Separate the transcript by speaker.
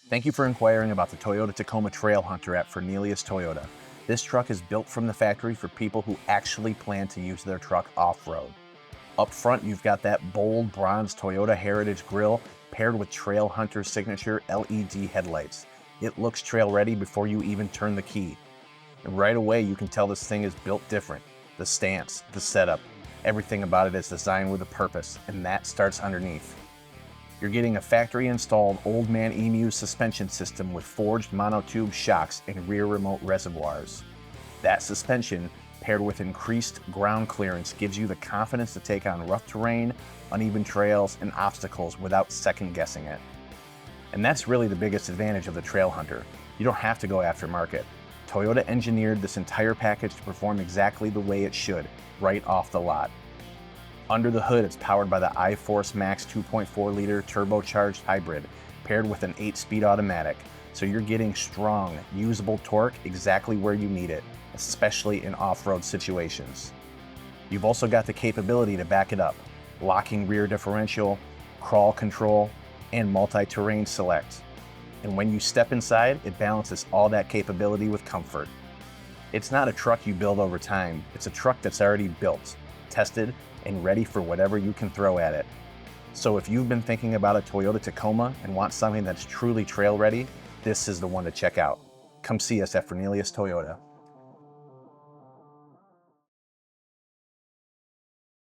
Speaker 1: Thank you for inquiring about the Toyota Tacoma Trailhunter at Fernelius Toyota. This truck is built from the factory for people who actually plan to use their truck off-road. Up front, you've got that bold bronze Toyota Heritage grille paired with Trailhunter's signature LED headlights. It looks trail ready before you even turn the key. And right away, you can tell this thing is built different. The stance, the setup, everything about it is designed with a purpose, and that starts underneath. You're getting a factory-installed Old Man Emu suspension system with forged monotube shocks and rear remote reservoirs. That suspension, paired with increased ground clearance, gives you the confidence to take on rough terrain, uneven trails, and obstacles without second-guessing it. And that's really the biggest advantage of the Trailhunter. You don't have to go aftermarket. Toyota engineered this entire package to perform exactly the way it should, right off the lot. Under the hood, it's powered by the iForce Max 2.4-liter turbocharged hybrid, paired with an 8-speed automatic, so you're getting strong, usable torque exactly where you need it, especially in off-road situations. You've also got the capability to back it up, locking rear differential, crawl control, and multi-terrain select. And when you step inside, it balances all that capability with comfort. It's not a truck you build over time, it's a truck that's already built, tested, and ready for whatever you can throw at it. So if you've been thinking about a Toyota Tacoma and want something that's truly trail ready, this is the one to check out. Come see us at Fernelius Toyota.